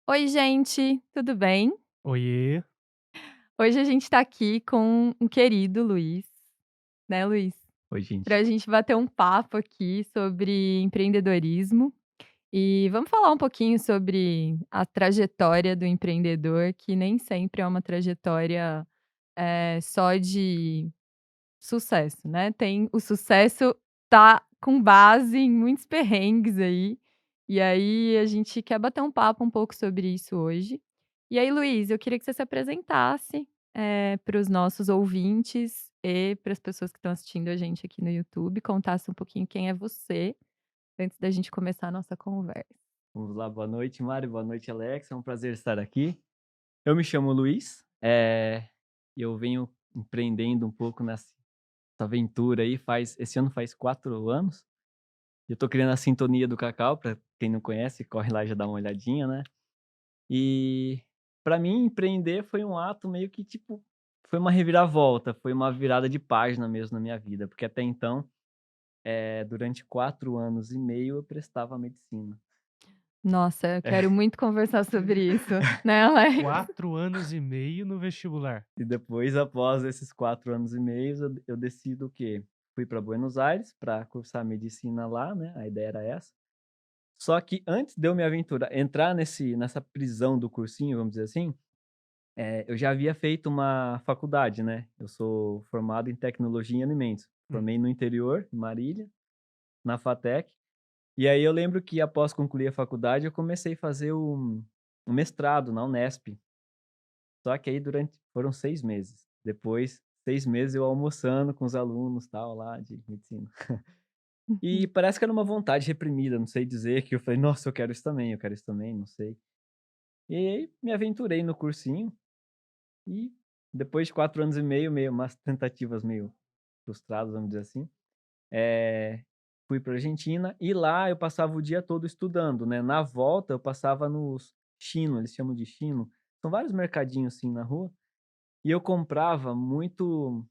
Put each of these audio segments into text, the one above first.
Oi, gente, tudo bem? Oiê, Hoje a gente tá aqui com um querido Luiz, né, Luiz? oi gente. Pra gente bater um papo aqui sobre empreendedorismo e vamos falar um pouquinho sobre a trajetória do empreendedor, que nem sempre é uma trajetória, só de sucesso, né? Tem o sucesso tá com base em muitos perrengues aí, e aí a gente quer bater um papo um pouco sobre isso hoje. E aí, Luiz, eu queria que você se apresentasse, para os nossos ouvintes e para as pessoas que estão assistindo a gente aqui no YouTube, contasse um pouquinho quem é você, antes da gente começar a nossa conversa. Vamos lá, boa noite, Mário, boa noite, Alex. É um prazer estar aqui. Eu me chamo Luiz, e eu venho empreendendo um pouco nessa aventura aí esse ano faz 4 anos. Eu tô criando a Sintonia do Cacau, para quem não conhece, corre lá e já dá uma olhadinha, né. E para mim empreender foi um ato meio que tipo, foi uma reviravolta, foi uma virada de página mesmo na minha vida, porque até então, durante 4 anos e meio eu prestava medicina. Nossa, eu quero muito conversar sobre isso, né, Alex? 4 anos e meio no vestibular. É. E depois, após esses 4 anos e meio, eu decido o quê? Fui para Buenos Aires para cursar medicina lá, né, a ideia era essa. Só que antes de eu me aventurar entrar nessa prisão do cursinho, vamos dizer assim, eu já havia feito uma faculdade, né, eu sou formado em tecnologia em alimentos. Uhum. Formei no interior, em Marília, na FATEC, e aí eu lembro que após concluir a faculdade eu comecei a fazer um mestrado na Unesp. Só que aí foram 6 meses. Depois, 6 meses eu almoçando com os alunos, tal, lá de medicina. E Uhum. parece que era uma vontade reprimida, não sei dizer, que eu falei: "Nossa, eu quero isso também", não sei. E aí me aventurei no cursinho e depois de 4 anos e meio, meio umas tentativas meio frustradas, vamos dizer assim, fui pra Argentina e lá eu passava o dia todo estudando, né. Na volta eu passava nos Chino, eles chamam de Chino, são vários mercadinhos, assim, na rua. E eu comprava muito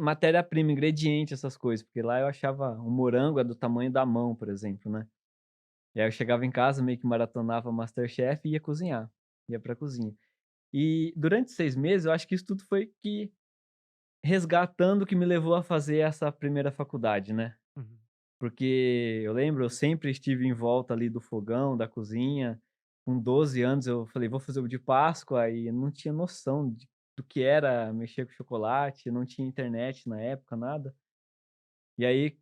matéria-prima, ingrediente, essas coisas, porque lá eu achava um morango é do tamanho da mão, por exemplo, né. E aí eu chegava em casa, meio que maratonava MasterChef e ia cozinhar, ia pra cozinha. E durante 6 meses, eu acho que isso tudo foi que resgatando o que me levou a fazer essa primeira faculdade, né. Uhum. Porque eu lembro, eu sempre estive em volta ali do fogão, da cozinha. Com 12 anos eu falei: "Vou fazer o de Páscoa", e eu não tinha noção do que era mexer com chocolate, não tinha internet na época, nada. E aí,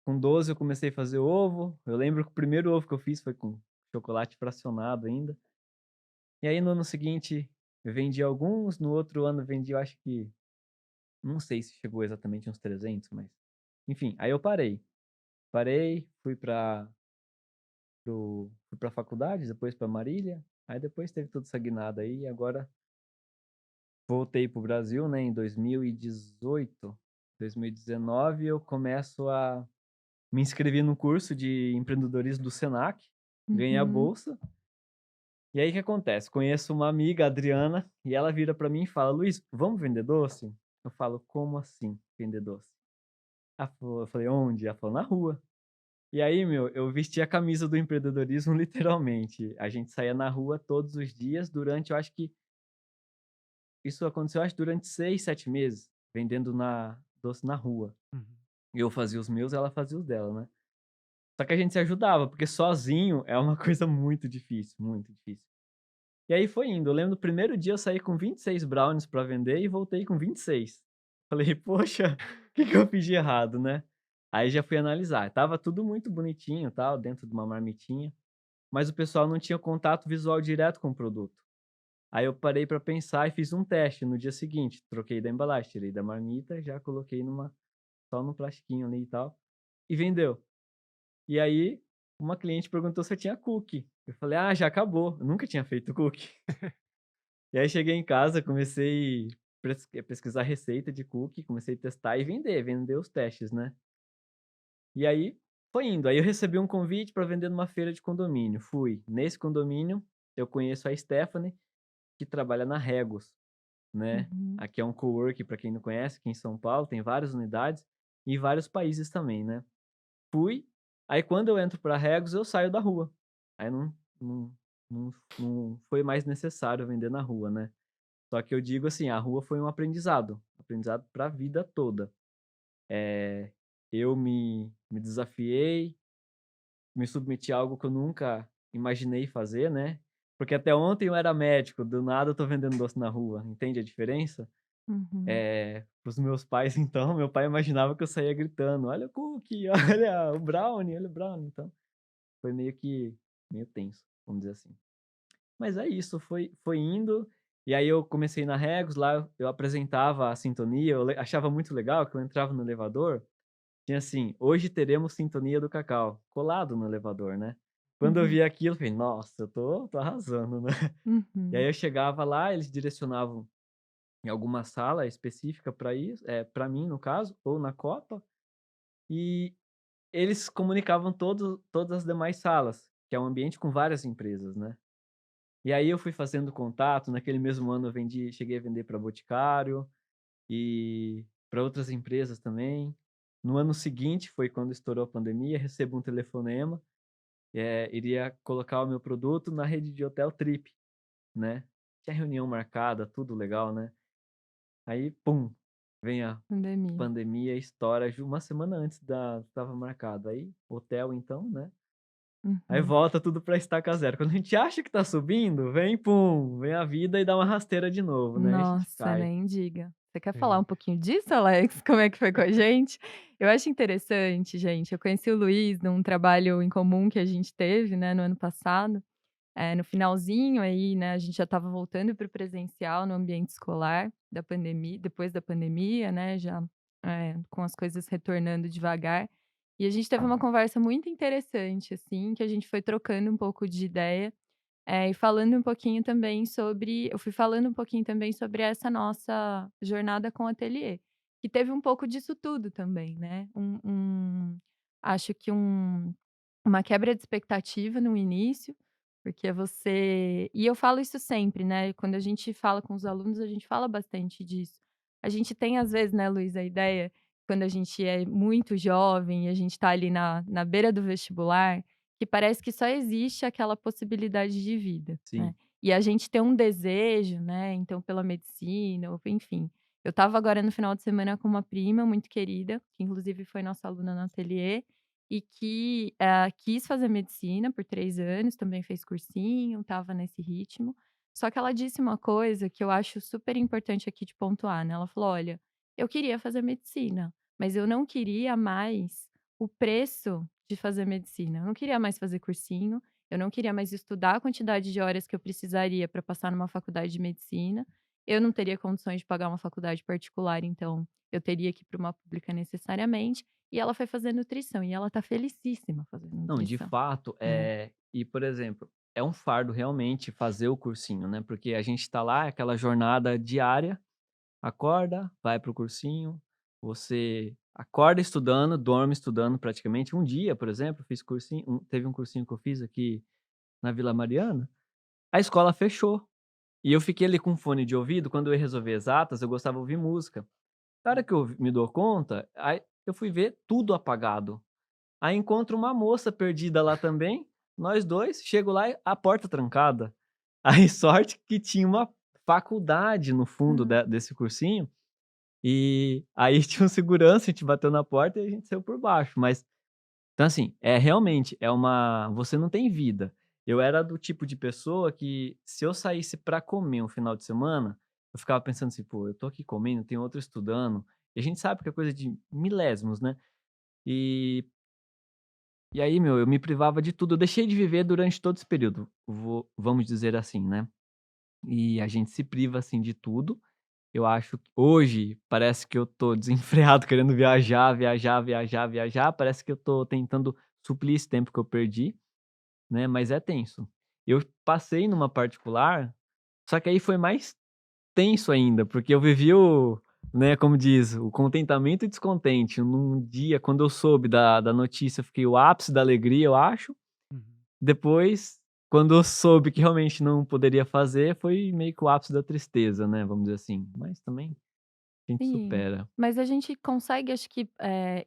com 12 eu comecei a fazer ovo. Eu lembro que o primeiro ovo que eu fiz foi com chocolate fracionado ainda. E aí no ano seguinte eu vendi alguns, no outro ano eu vendi eu acho que não sei se chegou exatamente uns 300, mas enfim, aí eu parei. Parei, fui pra faculdade, depois pra Marília, aí depois teve toda essa guinada aí e agora voltei para o Brasil, né, em 2018, 2019 eu começo a me inscrevi no curso de empreendedorismo do Senac, ganhei a Uhum. bolsa, e aí o que acontece, conheço uma amiga, a Adriana, e ela vira pra mim e fala: "Luiz, vamos vender doce?" Eu falo: "Como assim vender doce?" Ela falou eu falei: "Onde?" Ela falou: "Na rua". E aí, meu, eu vesti a camisa do empreendedorismo literalmente. A gente saía na rua todos os dias durante eu acho que isso aconteceu, acho, durante 6, 7 meses, vendendo doce na rua. Uhum. Eu fazia os meus, ela fazia os dela, né. Só que a gente se ajudava, porque sozinho é uma coisa muito difícil, muito difícil. E aí foi indo. Eu lembro do primeiro dia eu saí com 26 brownies pra vender e voltei com 26. Falei: "Poxa, o que que eu fiz de errado, né?" Aí já fui analisar, estava tudo muito bonitinho, tal, dentro de uma marmitinha. Mas o pessoal não tinha contato visual direto com o produto. Aí eu parei para pensar e fiz um teste no dia seguinte, troquei da embalagem, tirei da marmita, já coloquei só no plastiquinho ali e tal, e vendeu. E aí, uma cliente perguntou se eu tinha cookie. Eu falei: "Ah, já acabou", eu nunca tinha feito cookie. E aí cheguei em casa, comecei pesquisar receita de cookie, comecei a testar e vender os testes, né. E aí, foi indo. Aí eu recebi um convite para vender numa feira de condomínio, fui. Nesse condomínio, eu conheço a Stephanie, que trabalha na Regos, né. Uhum. Aqui é um coworking para quem não conhece, aqui em São Paulo, tem várias unidades, e vários países também, né. Fui, aí quando eu entro pra Regos, eu saio da rua. Aí não não foi mais necessário vender na rua, né. Só que eu digo assim, a rua foi um aprendizado pra vida toda. Eu me desafiei, me submeti a algo que eu nunca imaginei fazer, né, porque até ontem eu era médico, do nada eu tô vendendo doce na rua, entende a diferença? Uhum. Para os meus pais então, meu pai imaginava que eu saía gritando: "Olha o cookie, olha o brownie", então foi meio tenso, vamos dizer assim. Mas é isso, foi indo, e aí eu comecei na Regos, lá eu apresentava a sintonia, eu achava muito legal que eu entrava no elevador, tinha assim: "Hoje teremos sintonia do cacau", colado no elevador, né. Quando eu Uhum. vi aquilo, eu falei: "Nossa, eu tô arrasando, né". E aí Uhum. eu chegava lá, eles direcionavam em alguma sala específica para isso, para mim no caso, ou na copa, e eles comunicavam todas as demais salas, que é um ambiente com várias empresas, né. E aí eu fui fazendo contato, naquele mesmo ano eu cheguei a vender para Boticário e para outras empresas também. No ano seguinte, foi quando estourou a pandemia, recebo um telefonema, iria colocar o meu produto na rede de hotel Trip, né. Tinha reunião marcada, tudo legal, né. Aí pum, vem a Pandemia. pandemia, estoura uma semana antes da estava marcado. Aí, hotel então, né, aí Uhum. volta tudo pra estaca zero. Quando a gente acha que tá subindo, vem pum, vem a vida e dá uma rasteira de novo, né, e a gente Nossa, cai. nem diga. Você quer falar É. um pouquinho disso, Alex? Como é que foi com a gente? Eu acho interessante, gente, eu conheci o Luiz num trabalho em comum que a gente teve, né, no ano passado. No finalzinho aí, né, a gente já estava voltando para o presencial no ambiente escolar da pandemia, depois da pandemia, né, já, com as coisas retornando devagar. E a gente teve uma conversa muito interessante, assim, que a gente foi trocando um pouco de ideia, e falando um pouquinho também sobre eu fui falando um pouquinho também sobre essa nossa jornada com o ateliê, que teve um pouco disso tudo também, né, acho que uma quebra de expectativa no início, porque eu falo isso sempre, né, quando a gente fala com os alunos, a gente fala bastante disso. A gente tem às vezes, né, Luiz, a ideia, quando a gente é muito jovem e a gente tá ali na beira do vestibular, que parece que só existe aquela possibilidade de vida, né. Sim, E a gente tem um desejo, né, então pela medicina ou enfim. Eu estava agora no final de semana com uma prima muito querida, que inclusive foi nossa aluna no ateliê, e que, quis fazer medicina por 3 anos, também fez cursinho, estava nesse ritmo. Só que ela disse uma coisa que eu acho super importante aqui de pontuar, né, ela falou: "Olha, eu queria fazer medicina, mas eu não queria mais o preço de fazer medicina. Eu não queria mais fazer cursinho, eu não queria mais estudar a quantidade de horas que eu precisaria para passar numa faculdade de medicina. Eu não teria condições de pagar uma faculdade particular, então eu teria que ir para uma pública necessariamente. E ela foi fazer nutrição, e ela tá felicíssima fazendo não, de nutrição, fato, né. e por exemplo, é um fardo realmente fazer o cursinho, né, porque a gente tá lá, é aquela jornada diária, acorda, vai para o cursinho, você acorda estudando, dorme estudando praticamente. Um dia, por exemplo, fiz cursinho teve um cursinho que eu fiz aqui na Vila Mariana, a escola fechou. E eu fiquei ali com fone de ouvido, quando eu ia resolver exatas, eu gostava de ouvir música. Na hora que eu me dou conta, aí eu fui ver tudo apagado. Aí encontro uma moça perdida lá também, nós 2 chego lá e a porta trancada. Aí sorte que tinha uma faculdade no fundo Ah, desse cursinho, e aí tinha um segurança, a gente bateu na porta e a gente saiu por baixo, mas então assim, realmente é uma você não tem vida. Eu era do tipo de pessoa que se eu saísse pra comer um final de semana, eu ficava pensando assim: "Pô, eu tô aqui comendo, tem outro estudando", e a gente sabe que é coisa de milésimos, né. E e aí, meu, eu me privava de tudo, eu deixei de viver durante todo esse período, vamos dizer assim, né. E a gente se priva, assim, de tudo. Eu acho que hoje parece que eu tô desenfreado querendo viajar, viajar, viajar, viajar, parece que eu tô tentando suplir esse tempo que eu perdi, né, mas é tenso. Eu passei numa particular, só que aí foi mais tenso ainda, porque eu vivi né, como diz, o contentamento e descontente. Num dia, quando eu soube da notícia, eu fiquei o ápice da alegria, eu acho. Uhum. Depois, quando eu soube que realmente não poderia fazer, foi meio que o ápice da tristeza, né, vamos dizer assim. Mas também a gente sim. supera. Mas a gente consegue, acho que,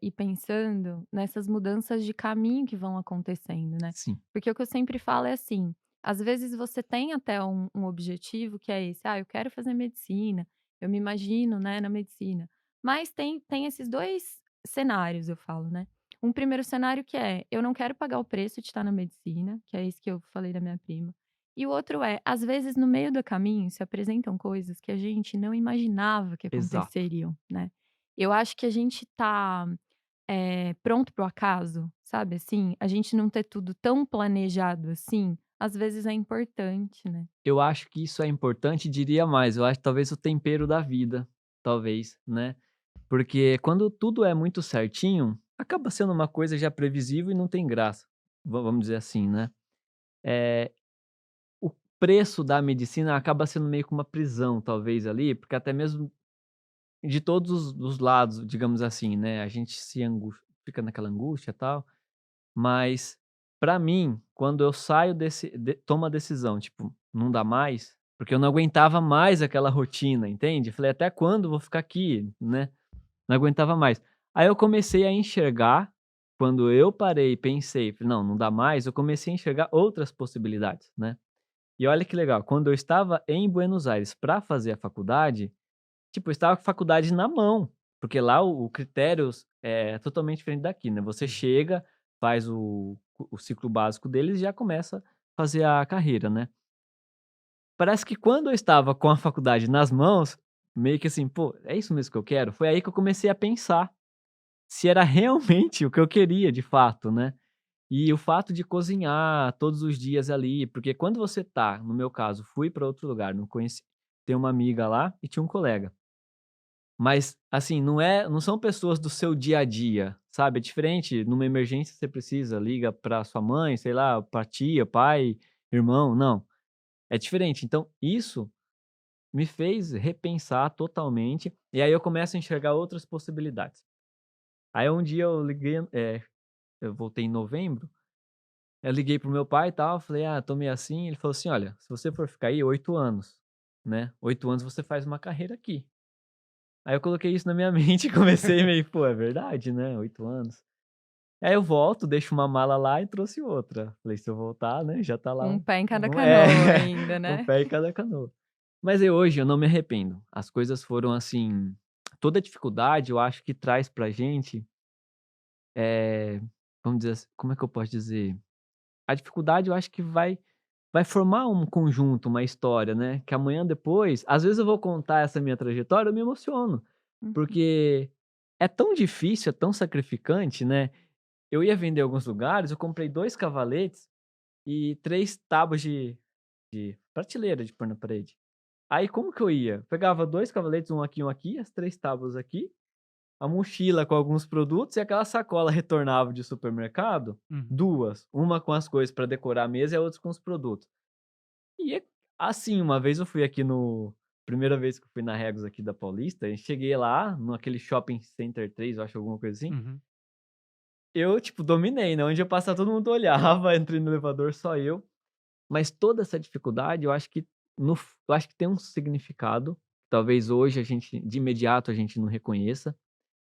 ir pensando nessas mudanças de caminho que vão acontecendo, né. Sim. Porque o que eu sempre falo é assim: Às vezes você tem até um objetivo que é esse: "Ah, eu quero fazer medicina, eu me imagino, né, na medicina". Mas tem esses 2 cenários, eu falo, né. Um primeiro cenário que é: eu não quero pagar o preço de estar na medicina, que é isso que eu falei da minha prima. E o outro é, às vezes no meio do caminho se apresentam coisas que a gente não imaginava que Exato. aconteceriam, né. Eu acho que a gente tá pronto para o acaso, sabe, assim? A gente não ter tudo tão planejado assim, às vezes é importante, né. Eu acho que isso é importante, diria mais, eu acho que talvez o tempero da vida, talvez, né. Porque quando tudo é muito certinho, acaba sendo uma coisa já previsível e não tem graça, vamos dizer assim, né. Eh, o preço da medicina acaba sendo meio que uma prisão, talvez, ali, porque até mesmo de todos os lados, digamos assim, né, a gente se fica naquela angústia, e tal, mas pra mim, quando eu saio tomo a decisão, tipo, não dá mais, porque eu não aguentava mais aquela rotina, entende? Falei: "Até quando eu vou ficar aqui?", né, não aguentava mais. Aí eu comecei a enxergar, quando eu parei e pensei, falei: "Não, não dá mais", eu comecei a enxergar outras possibilidades, né. E olha que legal, quando eu estava em Buenos Aires pra fazer a faculdade, tipo, eu estava com a faculdade na mão, porque lá o critério é totalmente diferente daqui, né, você Uhum. chega, faz o ciclo básico deles e já começa a fazer a carreira, né. Parece que quando eu estava com a faculdade nas mãos, meio que assim: "Pô, é isso mesmo que eu quero?", foi aí que eu comecei a pensar se era realmente o que eu queria de fato, né. E o fato de cozinhar todos os dias ali, porque quando você tá, no meu caso, fui para outro lugar, não conheci, tem uma amiga lá e tinha um colega. Mas, assim, não são pessoas do seu dia a dia, sabe, é diferente, numa emergência você precisa, liga pra sua mãe, sei lá, pra tia, pai, irmão, não, é diferente. Então isso me fez repensar totalmente, e aí eu começo a enxergar outras possibilidades. Aí um dia eu liguei, eu voltei em novembro, eu liguei para o meu pai e tal, falei: "Ah, tô meio assim", ele falou assim: "Olha, se você for ficar aí 8 anos, né, 8 anos você faz uma carreira aqui". Aí eu coloquei isso na minha mente e comecei meio: "Pô, é verdade, né, 8 anos". Aí eu volto, deixo uma mala lá e trouxe outra. Falei: "Se eu voltar, né, já tá lá Um pé em cada um canoa ainda, um né. pé em cada canoa". Mas eu hoje eu não me arrependo. As coisas foram assim, toda dificuldade eu acho que traz pra gente, eh, vamos dizer assim, como é que eu posso dizer? A dificuldade eu acho que vai formar um conjunto, uma história, né, que amanhã depois, às vezes eu vou contar essa minha trajetória, eu me emociono, Uhum. porque é tão difícil, é tão sacrificante, né. Eu ia vender em alguns lugares, eu comprei 2 cavaletes e 3 tábuas de prateleira de pôr na parede. Aí como que eu ia? Pegava 2 cavaletes, um aqui, as 3 tábuas aqui, a mochila com alguns produtos e aquela sacola retornável de supermercado, Uhum. 2, uma com as coisas para decorar a mesa e a outra com os produtos. E assim, uma vez eu fui aqui no primeira vez que eu fui na Regos aqui da Paulista, e cheguei lá, naquele Shopping Center 3, eu acho, alguma coisa assim, Uhum. eu, tipo, dominei, né, onde eu passava todo mundo olhava, entrei no elevador só eu, mas toda essa dificuldade eu acho que eu acho que tem um significado, talvez hoje a gente de imediato a gente não reconheça,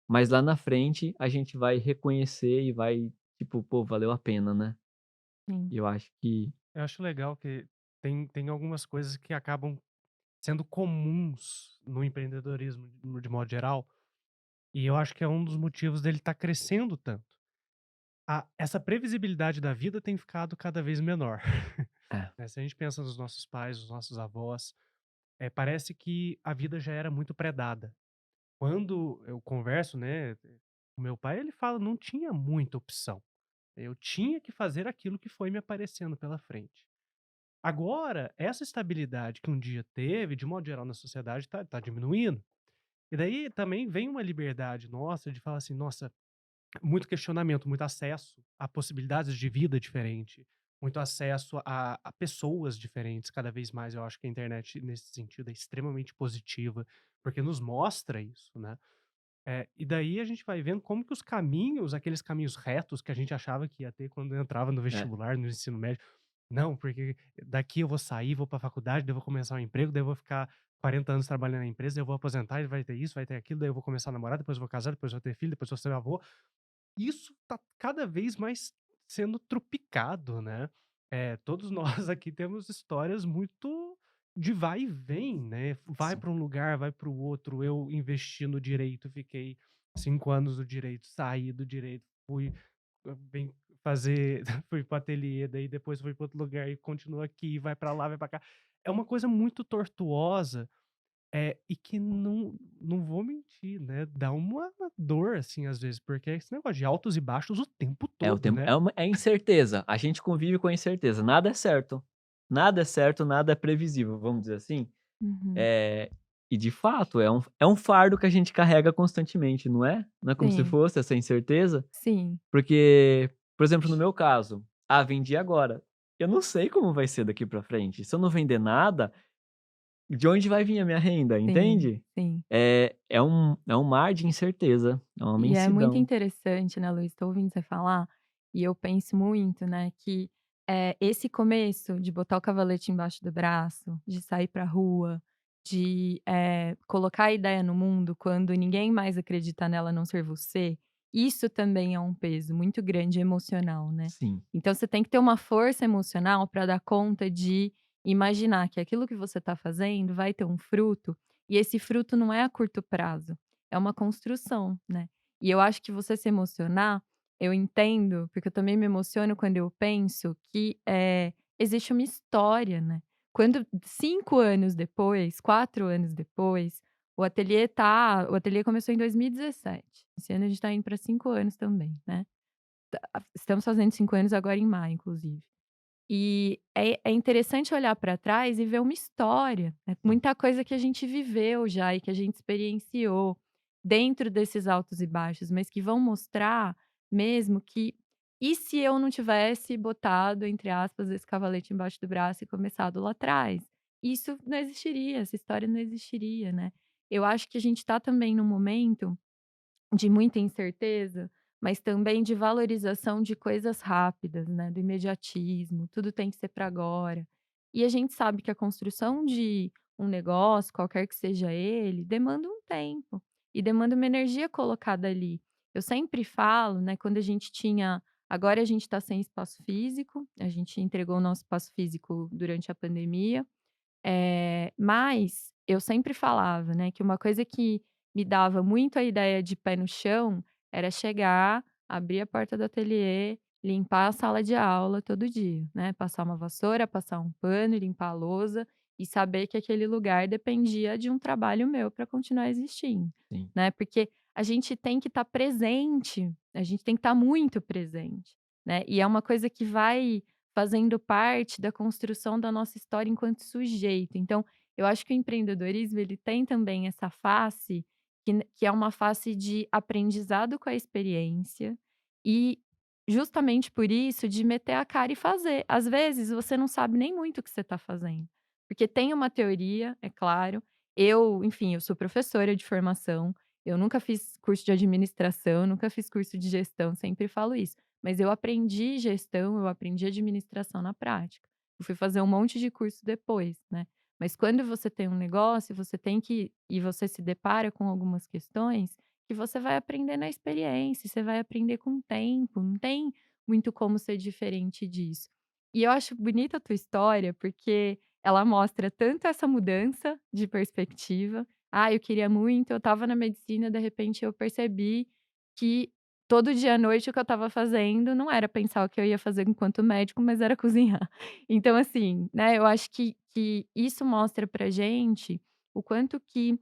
mas lá na frente a gente vai reconhecer e vai, tipo: "Pô, valeu a pena, né". Sim. E eu acho que Eu acho legal que tem algumas coisas que acabam sendo comuns no empreendedorismo de modo geral, e eu acho que é um dos motivos dele estar crescendo tanto. Essa previsibilidade da vida tem ficado cada vez menor. é, Né, se a gente pensa nos nossos pais, nos nossos avós, parece que a vida já era muito predada. Quando eu converso, né, com meu pai, ele fala: "Não tinha muita opção. Eu tinha que fazer aquilo que foi me aparecendo pela frente". Agora, essa estabilidade que um dia teve, de modo geral na sociedade, tá diminuindo. E daí também vem uma liberdade nossa de falar assim: "Nossa, muito questionamento, muito acesso a possibilidades de vida diferente, muito acesso a pessoas diferentes". Cada vez mais eu acho que a internet, nesse sentido, é extremamente positiva, porque nos mostra isso, né. E daí a gente vai vendo como que os caminhos, aqueles caminhos retos que a gente achava que ia ter quando entrava no é, vestibular, no ensino médio, não, porque daqui eu vou sair, vou pra faculdade, daí eu vou começar um emprego, daí eu vou ficar 40 anos trabalhando na empresa, daí eu vou aposentar e vai ter isso, vai ter aquilo, daí eu vou começar a namorar, depois eu vou casar, depois eu vou ter filho, depois eu vou ser avô. Isso tá cada vez mais sendo trupicado, né. Todos nós aqui temos histórias muito de vai e vem, né? Vai Sim. para um lugar, vai para o outro. Eu investi no direito, fiquei 5 anos no direito, saí do direito, fui vem fazer fui para o ateliê, daí depois fui para outro lugar e continua aqui, vai para lá, vai para cá. É uma coisa muito tortuosa, e que não vou mentir, né, dá uma dor, assim, às vezes, porque é esse negócio de altos e baixos o tempo É o todo, tempo né. é incerteza, a gente convive com a incerteza, nada é certo, nada é previsível, vamos dizer assim. Uhum. Eh, e de fato é um fardo que a gente carrega constantemente, não é? Não é como se Sim, fosse essa incerteza? sim, Porque, por exemplo, no meu caso, vendi agora, eu não sei como vai ser daqui pra frente, se eu não vender nada, de onde vai vir a minha renda, sim, entende? sim. É um mar de incerteza, é uma E é muito imensidão. interessante, né, Luiz, tô ouvindo você falar, e eu penso muito, né, que, esse começo de botar o cavalete embaixo do braço, de sair pra rua, de, colocar a ideia no mundo quando ninguém mais acredita nela a não ser você, isso também é um peso muito grande emocional, né. Sim, Então você tem que ter uma força emocional para dar conta de imaginar que aquilo que você está fazendo vai ter um fruto, e esse fruto não é a curto prazo, é uma construção, né. E eu acho que você se emocionar, eu entendo, porque eu também me emociono quando eu penso que, existe uma história, né. Quando 5 anos depois, 4 anos depois, o ateliê começou em 2017, esse ano a gente tá indo para 5 anos também, né. Estamos fazendo 5 anos agora em maio, inclusive. E é interessante olhar para trás e ver uma história, né, sim, muita coisa que a gente viveu já e que a gente experienciou dentro desses altos e baixos, mas que vão mostrar mesmo que e se eu não tivesse botado, entre aspas, esse cavalete embaixo do braço e começado lá atrás? Isso não existiria, essa história não existiria, né. Eu acho que a gente está também num momento de muita incerteza, mas também de valorização de coisas rápidas, né, do imediatismo, tudo tem que ser para agora. E a gente sabe que a construção de um negócio, qualquer que seja ele, demanda um tempo e demanda uma energia colocada ali. Eu sempre falo, né, quando a gente tinha agora a gente está sem espaço físico, a gente entregou o nosso espaço físico durante a pandemia, mas eu sempre falava, né, que uma coisa que me dava muito a ideia de pé no chão, era chegar, abrir a porta do ateliê, limpar a sala de aula todo dia, né, passar uma vassoura, passar um pano, limpar a lousa e saber que aquele lugar dependia de um trabalho meu para continuar existindo, sim, né, porque a gente tem que estar presente, a gente tem que estar muito presente, né, e é uma coisa que vai fazendo parte da construção da nossa história enquanto sujeito. Então, eu acho que o empreendedorismo ele tem também essa face que é uma face de aprendizado com a experiência e, justamente por isso, de meter a cara e fazer. Às vezes, você não sabe nem muito o que você está fazendo, porque tem uma teoria, é claro. Eu, enfim, eu sou professora de formação, eu nunca fiz curso de administração, nunca fiz curso de gestão, sempre falo isso. Mas eu aprendi gestão, eu aprendi administração na prática. Eu fui fazer um monte de curso depois, né. Mas quando você tem um negócio, você tem que e você se depara com algumas questões que você vai aprender na experiência, você vai aprender com o tempo, não tem muito como ser diferente disso. E eu acho bonita a tua história, porque ela mostra tanto essa mudança de perspectiva. "Ah, eu queria muito, eu estava na medicina, de repente eu percebi que todo dia à noite o que eu estava fazendo não era pensar o que eu ia fazer enquanto médico, mas era cozinhar". Então assim, né, eu acho que isso mostra pra gente o quanto que,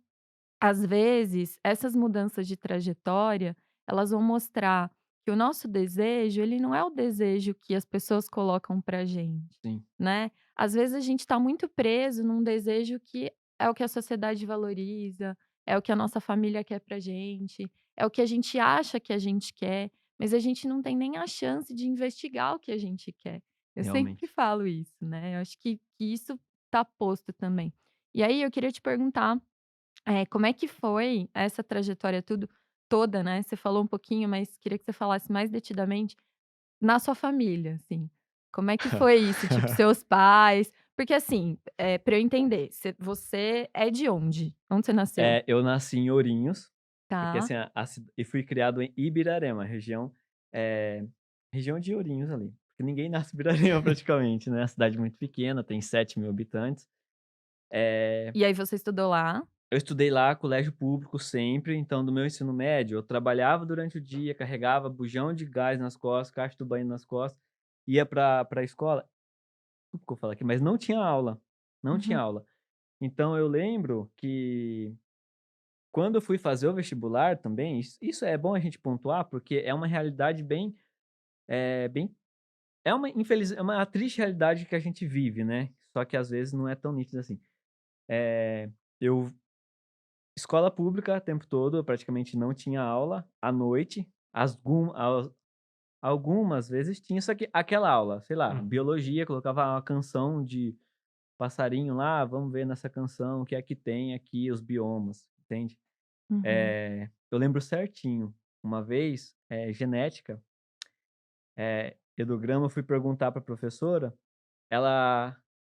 às vezes, essas mudanças de trajetória, elas vão mostrar que o nosso desejo, ele não é o desejo que as pessoas colocam pra gente, sim, né. Às vezes a gente tá muito preso num desejo que é o que a sociedade valoriza, é o que a nossa família quer pra gente, é o que a gente acha que a gente quer, mas a gente não tem nem a chance de investigar o que a gente quer. Eu sempre realmente. falo isso, né, eu acho que isso tá posto também. E aí eu queria te perguntar como é que foi essa trajetória toda, né, você falou um pouquinho, mas queria que você falasse mais detidamente na sua família, assim. Como é que foi isso? Tipo, seus pais porque assim, pra eu entender, você é de onde? Onde você nasceu? Eu nasci em Ourinhos, porque Tá. assim, e fui criado em Ibirarema, região de Ourinhos ali. porque ninguém nasce em Vila Lima praticamente, né? É uma cidade muito pequena, tem 7.000 habitantes. E aí você estudou lá? Eu estudei lá, colégio público sempre, então do meu ensino médio, eu trabalhava durante o dia, carregava bujão de gás nas costas, caixa do banho nas costas, ia pra escola, desculpa o que eu falo aqui, mas não tinha aula, não tinha Uhum, aula. Então eu lembro que quando eu fui fazer o vestibular também, isso é bom a gente pontuar, porque é uma realidade bem, é uma triste realidade que a gente vive, né? Só que às vezes não é tão nítida assim. Eu Escola pública o tempo todo, eu praticamente não tinha aula à noite. Algumas vezes tinha, só que aquela aula, sei lá, Uhum. biologia, colocava uma canção de passarinho lá, vamos ver nessa canção o que é que tem aqui, os biomas, entende? uhum. Eu lembro certinho, uma vez, genética, hidrograma, eu fui perguntar para a professora,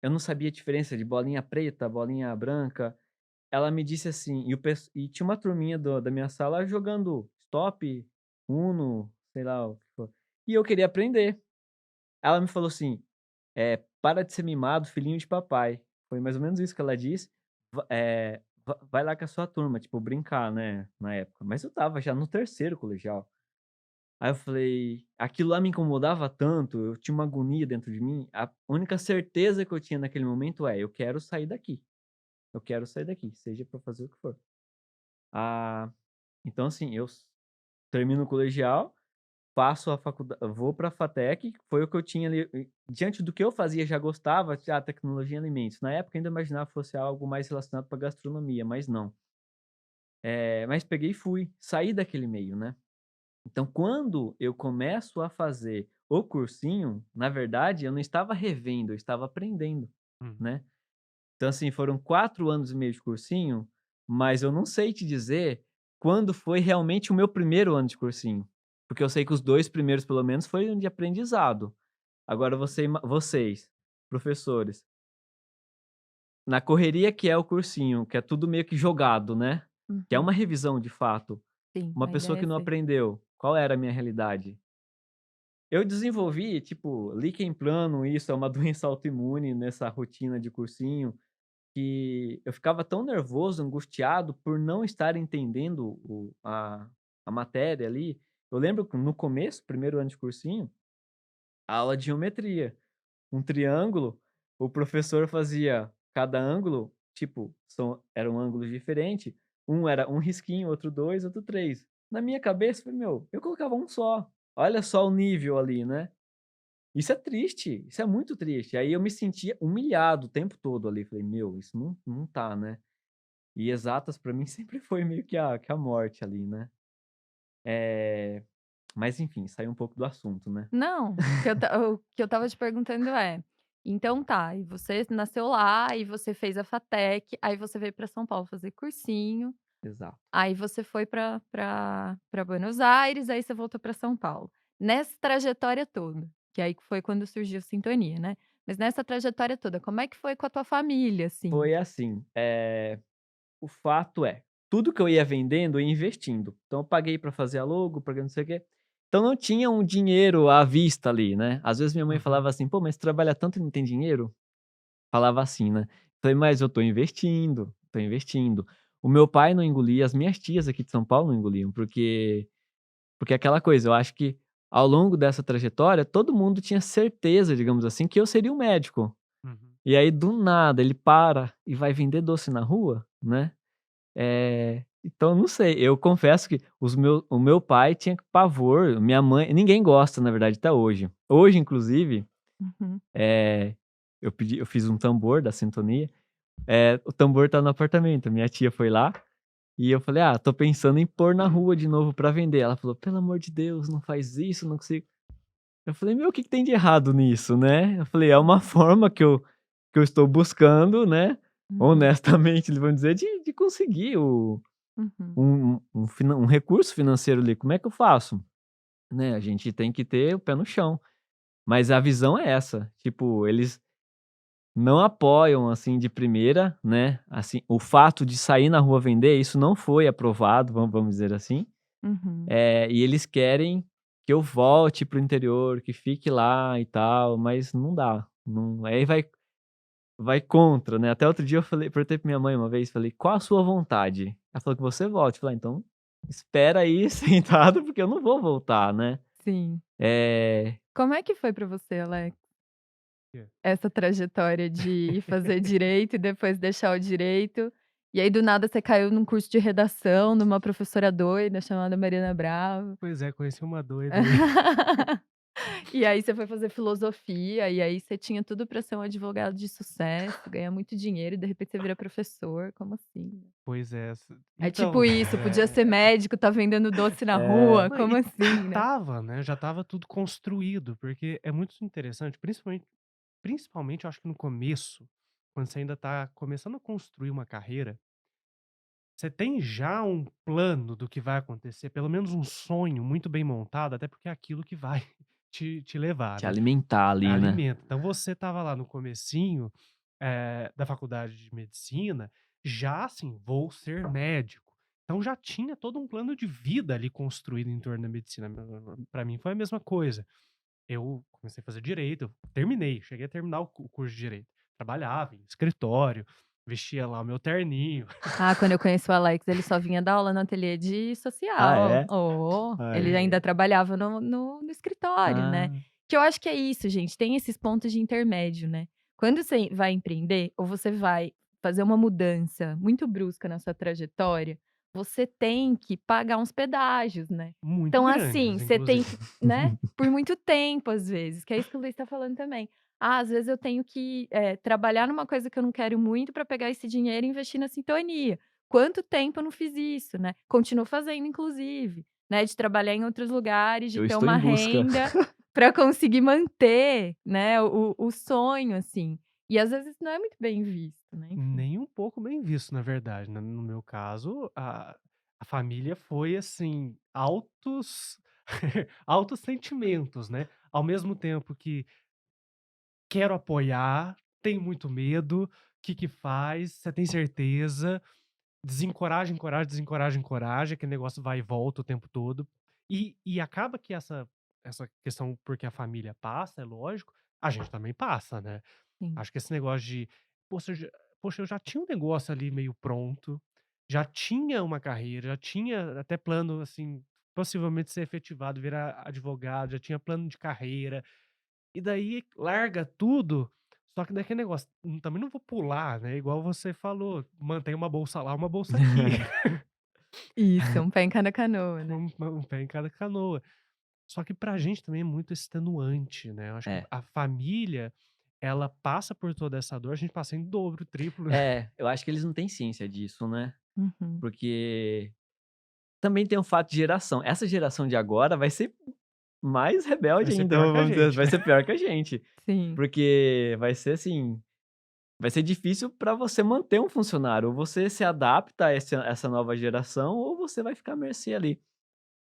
eu não sabia a diferença de bolinha preta, bolinha branca. Ela me disse assim, e tinha uma turminha da minha sala jogando Stop, Uno, sei lá o que for. E eu queria aprender. Ela me falou assim: para de ser mimado, filhinho de papai. Foi mais ou menos isso que ela disse. Vai lá com a sua turma, tipo, brincar, né, na época. Mas eu tava já no terceiro colegial. Aí eu falei, aquilo lá me incomodava tanto, eu tinha uma agonia dentro de mim. A única certeza que eu tinha naquele momento eu quero sair daqui. Eu quero sair daqui, seja para fazer o que for. Ah, então assim, termino o colegial, faço a faculdade, vou para a FATEC, foi o que eu tinha ali, diante do que eu fazia, já gostava, tecnologia em alimentos. Na época ainda imaginava que fosse algo mais relacionado para gastronomia, mas não. Mas peguei e fui, saí daquele meio, né. Então quando eu começo a fazer o cursinho, na verdade eu não estava revendo, eu estava aprendendo, Uhum. né. Então, assim, foram 4 anos e meio de cursinho, mas eu não sei te dizer quando foi realmente o meu primeiro ano de cursinho, porque eu sei que os 2 primeiros, pelo menos, foi um de aprendizado. Agora vocês, professores, na correria que é o cursinho, que é tudo meio que jogado, né, que é Uhum. uma revisão de fato, Sim, uma a pessoa ideia que é não ser. aprendeu, qual era a minha realidade? Eu desenvolvi, tipo, líquen plano, isso é uma doença autoimune nessa rotina de cursinho, que eu ficava tão nervoso, angustiado por não estar entendendo a matéria ali. Eu lembro que no começo, primeiro ano de cursinho, a aula de geometria. Um triângulo, o professor fazia cada ângulo, tipo, eram ângulos diferentes. Um era um risquinho, outro 2, outro 3. Na minha cabeça, foi, meu, eu colocava um só. Olha só o nível ali, né? Isso é triste, isso é muito triste. Aí eu me sentia humilhado o tempo todo ali. Falei, meu, isso não tá, né? E exatas pra mim sempre foi meio que a morte ali, né. Mas enfim, saiu um pouco do assunto, né. Não, o que eu estava te perguntando é, então tá, e você nasceu lá, e você fez a FATEC, aí você veio para São Paulo fazer cursinho, Exato. aí você foi para Buenos Aires, aí você voltou para São Paulo. Nessa trajetória toda, que aí que foi quando surgiu Sintonia, né, mas nessa trajetória toda, como é que foi com a tua família, assim? Foi assim, o fato é, tudo que eu ia vendendo, eu ia investindo. Então eu paguei pra fazer a logo, paguei não sei o quê. Então não tinha um dinheiro à vista ali, né. Às vezes minha mãe Uhum. falava assim: "Pô, mas você trabalha tanto e não tem dinheiro?" Falava assim, né. Falei: "Mas eu tô investindo, tô investindo". O meu pai não engolia, as minhas tias aqui de São Paulo não engoliam, porque é aquela coisa, eu acho que ao longo dessa trajetória, todo mundo tinha certeza, digamos assim, que eu seria um médico. Uhum. E aí, do nada, ele para e vai vender doce na rua, né. Então não sei, eu confesso que o meu pai tinha pavor, minha mãe ninguém gosta, na verdade, até hoje. Hoje, inclusive, Uhum. eh, eu fiz um tambor da sintonia, o tambor tá no apartamento, minha tia foi lá e eu falei: "Ah, tô pensando em pôr na rua de novo pra vender". Ela falou: "Pelo amor de Deus, não faz isso, não consigo". Eu falei: "Meu, o que que tem de errado nisso, né?". Eu falei: "É uma forma que eu estou buscando, né, Uhum. honestamente", eles vão dizer, de conseguir Uhum. um recurso financeiro ali. Como é que eu faço? Né, a gente tem que ter o pé no chão. Mas a visão é essa, tipo, eles não apoiam, assim, de primeira, né, assim, o fato de sair na rua vender, isso não foi aprovado, vamos dizer assim. Uhum. E eles querem que eu volte pro interior, que fique lá e tal, mas não dá. Não, aí vai contra, né. Até outro dia eu falei perguntei pra minha mãe uma vez, falei: "Qual a sua vontade?" Ela falou: "Que você volte". Eu falei: "Ah, então espera aí sentado, porque eu não vou voltar, né". Sim. Eh, Como é que foi pra você, Alex, É. essa trajetória de ir fazer direito e depois deixar o direito, e aí do nada você caiu num curso de redação, numa professora doida chamada Mariana Brava. Pois é, conheci uma doida aí. E aí você foi fazer filosofia, e aí você tinha tudo pra ser um advogado de sucesso, ganhar muito dinheiro e de repente você vira professor, como assim? Pois é, É tipo então, isso, podia ser médico, tá vendendo doce na é, rua, não, como assim, né? tava, né, já estava tudo construído, porque é muito interessante, principalmente eu acho que no começo, quando você ainda tá começando a construir uma carreira, você tem já um plano do que vai acontecer, pelo menos um sonho muito bem montado, até porque é aquilo que vai te levar, te né, alimentar ali, né. alimenta. Então você estava lá no comecinho, da faculdade de medicina, já assim: "Vou ser médico". Então já tinha todo um plano de vida ali construído em torno da medicina. Para mim foi a mesma coisa. Eu comecei a fazer direito, eu terminei, cheguei a terminar o curso de direito. Trabalhava em escritório, vestia lá o meu terninho. Ah, quando eu conheci o Alex, ele só vinha dar aula no ateliê de Ah, social. é? Oh, ele Aí. ainda trabalhava no escritório, né. Ah, Que eu acho que é isso, gente, tem esses pontos de intermédio, né. Quando você vai empreender ou você vai fazer uma mudança muito brusca na sua trajetória, você tem que pagar uns pedágios, né. Muito Então, assim, grandes, você tem inclusive. que, né, por muito tempo às vezes, que é isso que o Luiz tá falando também. Ah, às vezes eu tenho que, trabalhar numa coisa que eu não quero muito para pegar esse dinheiro e investir na sintonia. Quanto tempo eu não fiz isso, né? Continuo fazendo inclusive, né, de trabalhar em outros lugares, de eu ter estou uma em busca. renda para conseguir manter, né, o sonho, assim. E às vezes não é muito bem visto, né, enfim. Nem um pouco bem visto, na verdade, né. No meu caso, a família foi, assim, altos sentimentos, né. Ao mesmo tempo que quero apoiar, tenho muito medo, que faz, você tem certeza, desencoraja, encoraja, desencoraja, encoraja, aquele negócio vai e volta o tempo todo. E acaba que essa questão porque a família passa, é lógico, a gente também passa, né. Sim. Acho que esse negócio de, poxa, eu já tinha um negócio ali meio pronto, já tinha uma carreira, já tinha até plano, assim, possivelmente ser efetivado, virar advogado, já tinha plano de carreira, e daí larga tudo, só que daquele negócio, também não vou pular, né, igual você falou, mantém uma bolsa lá, uma bolsa aqui, Isso, um pé em cada canoa, né. um pé em cada canoa. Só que pra gente também é muito extenuante, né, eu acho que É. a família, ela passa por toda essa dor, a gente passa em dobro, triplo. É, eu acho que eles não têm ciência disso, né. Uhum. Porque também tem o fato de geração. Essa geração de agora vai ser mais Vai rebelde ser ainda, pior que a vamos dizer, gente, vai né. ser pior que a gente. Sim. Porque vai ser assim, vai ser difícil para você manter um funcionário, ou você se adapta a essa nova geração, ou você vai ficar à mercê ali.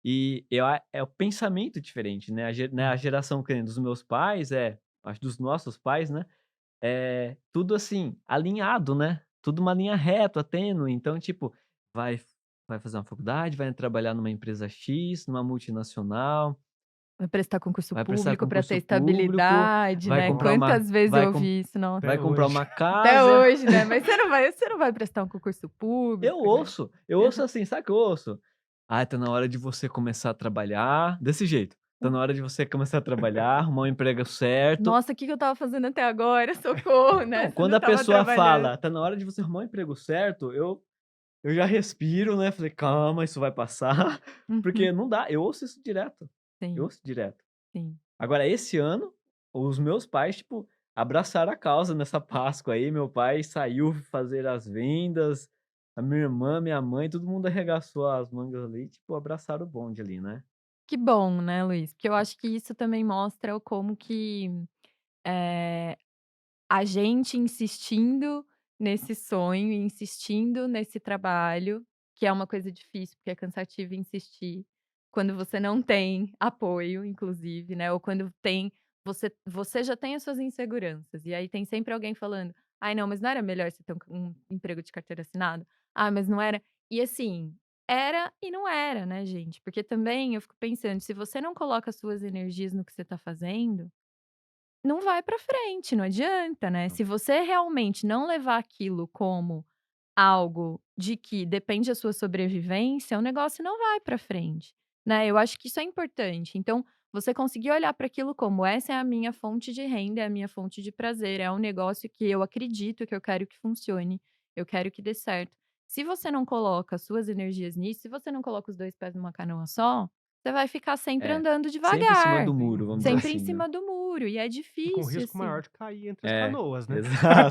E é o pensamento diferente, né, a Uhum. geração que nem dos meus pais, acho dos nossos pais, né, é tudo assim, alinhado, né, tudo uma linha reta, tênue, então tipo, vai vai fazer uma faculdade, vai trabalhar numa empresa X, numa multinacional, Vai prestar concurso vai prestar público para ter concurso público, estabilidade, vai né. comprar uma Quantas vezes eu vai com ouvi isso, nossa. vai Até comprar hoje. uma Até casa. hoje, né, mas você não vai prestar um concurso público, né. Eu ouço assim, sabe o que eu ouço? "Ah, tá na hora de você começar a trabalhar", desse jeito. "Tá na hora de você começar a trabalhar, arrumar um emprego certo". Nossa, o que que eu estava fazendo até agora? Socorro, né, Então, se eu quando não a estava pessoa trabalhando. fala: "Tá na hora de você arrumar um emprego certo", eu já respiro, né, falei: "Calma, isso vai passar", Uhum. porque não dá, eu ouço isso direto, eu Sim, ouço direto. sim. Agora esse ano, os meus pais, tipo, abraçaram a causa nessa Páscoa aí, meu pai saiu fazer as vendas, a minha irmã, minha mãe, todo mundo arregaçou as mangas ali, tipo, abraçaram o bonde ali, né. Que bom, né, Luiz, porque eu acho que isso também mostra o como que, eh, a gente insistindo nesse sonho, insistindo nesse trabalho, que é uma coisa difícil, porque é cansativo insistir, quando você não tem apoio, inclusive, né, ou quando tem você já tem as suas inseguranças, e aí tem sempre alguém falando: "Ai não, mas não era melhor você ter um emprego de carteira assinada? Ah, mas não era", e assim, era e não era, né, gente. Porque também eu fico pensando, se você não coloca as suas energias no que você tá fazendo, não vai pra frente, não adianta, né. Não. Se você realmente não levar aquilo como algo de que depende da sua sobrevivência, o negócio não vai pra frente, né. Eu acho que isso é importante. Então, você conseguir olhar para aquilo como: "Essa é a minha fonte de renda, é a minha fonte de prazer, é um negócio que eu acredito, que eu quero que funcione, eu quero que dê certo". Se você não coloca as suas energias nisso, se você não coloca os 2 pés numa canoa só, você vai ficar sempre É, andando sempre em cima devagar, do muro, vamos dizer Uhum. sempre em assim, né. cima do muro, e é E com difícil, risco assim. maior de cair entre as É, canoas, né?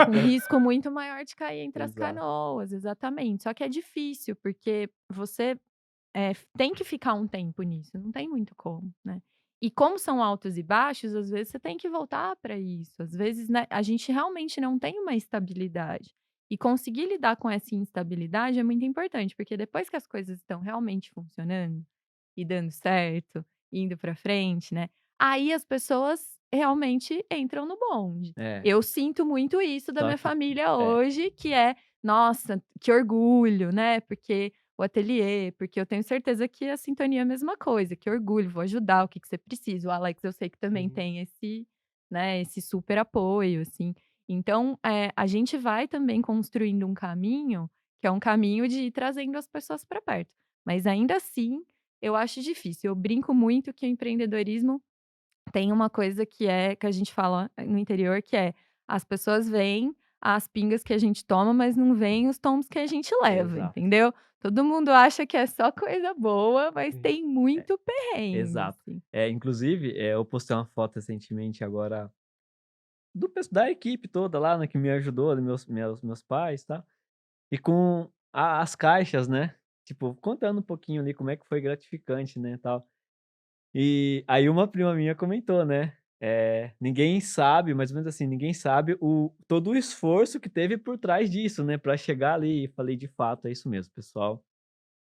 Com exato, risco muito maior de cair entre as exato. canoas, exatamente. Só que é difícil, porque você, tem que ficar um tempo nisso, não tem muito como, né. E como são altos e baixos, às vezes você tem que voltar para isso, às vezes, né, a gente realmente não tem uma estabilidade. E conseguir lidar com essa instabilidade é muito importante, porque depois que as coisas estão realmente funcionando e dando certo, indo para frente, né, aí as pessoas realmente entram no bonde. É, Eu sinto muito isso da só minha que família é, hoje, que é: "Nossa, que orgulho", né, porque o ateliê, porque eu tenho certeza que a sintonia é a mesma coisa, que orgulho, vou ajudar, o que que você precisa. O Alex eu sei que também Sim. tem esse, né, esse super apoio, assim. Então, a gente vai também construindo um caminho, que é um caminho de ir trazendo as pessoas para perto. Mas ainda assim, eu acho difícil. Eu brinco muito que o empreendedorismo tem uma coisa que a gente fala no interior, que é: as pessoas veem as pingas que a gente toma, mas não veem os tombos que a gente leva, exato. entendeu? Todo mundo acha que é só coisa boa, mas Sim. tem É, muito perrengue, exato. assim. Inclusive, eu postei uma foto recentemente agora da equipe toda lá, né, que me ajudou, ali, meus pais, tá, e com a as caixas, né, tipo, contando um pouquinho ali como é que foi gratificante, né, tal. E aí uma prima minha comentou, né, ninguém sabe, mais ou menos assim, ninguém sabe o todo o esforço que teve por trás disso, né, pra chegar ali. E falei: "De fato, é isso mesmo, pessoal".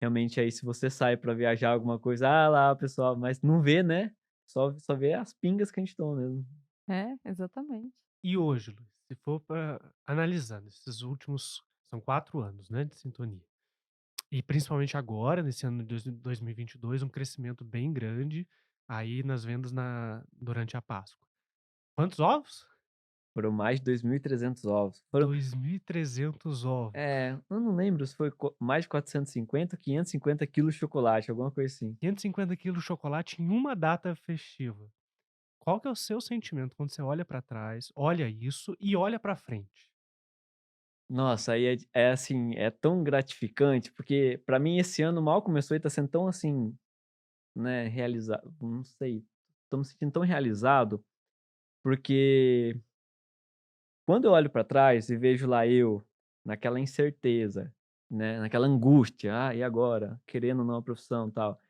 Realmente aí se você sai pra viajar alguma coisa, lá o pessoal, mas não vê, né, só vê as pingas que a gente toma mesmo. É, exatamente. E hoje, Luiz, se for para analisando esses últimos são 4 anos, né, de sintonia. E principalmente agora, nesse ano de 2022, um crescimento bem grande aí nas vendas durante a Páscoa. Quantos ovos? Foram mais de 2.300 ovos. Foram 2.300 ovos. eu não lembro se foi mais de 450 ou 550 quilos de chocolate, alguma coisa assim. 550 quilos de chocolate em uma data festiva. Qual que é o seu sentimento quando você olha pra trás, olha isso e olha pra frente? Nossa, aí é assim, é tão gratificante, porque pra mim esse ano mal começou e tá sendo tão assim, né, não sei, tô me sentindo tão realizado, porque quando eu olho pra trás e vejo lá eu, naquela incerteza, né, naquela angústia: "Ah, e agora?", querendo ou não a profissão, e tal.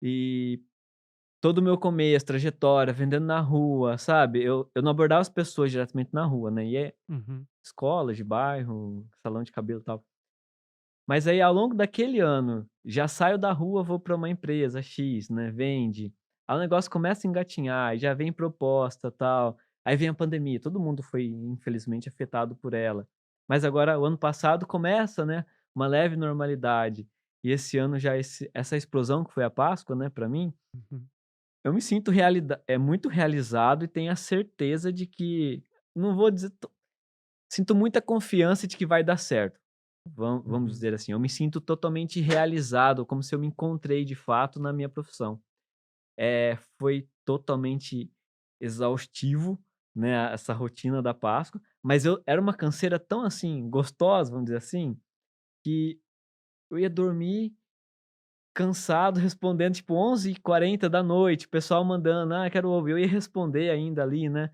E todo o meu começo, trajetória, vendendo na rua, sabe, eu não abordava as pessoas diretamente na rua, né, Uhum. escolas de bairro, salão de cabelo, e tal. Mas aí ao longo daquele ano, já saio da rua, vou para uma empresa X, né, vende, aí o negócio começa a engatinhar, aí já vem proposta, tal, aí vem a pandemia, todo mundo foi infelizmente afetado por ela. Mas agora o ano passado começa, né, uma leve normalidade, e esse ano já essa explosão que foi a Páscoa, né, para mim, Uhum. eu me sinto muito realizado e tenho a certeza de que não vou dizer sinto muita confiança de que vai dar certo. Vamos Uhum. dizer assim, eu me sinto totalmente realizado, como se eu me encontrei de fato na minha profissão. Foi totalmente exaustivo, né, essa rotina da Páscoa, mas eu era uma canseira tão, assim, gostosa, vamos dizer assim, que eu ia dormir cansado, respondendo tipo 11h40 da noite, o pessoal mandando: "Ah, quero ouvir", eu ia responder ainda ali, né.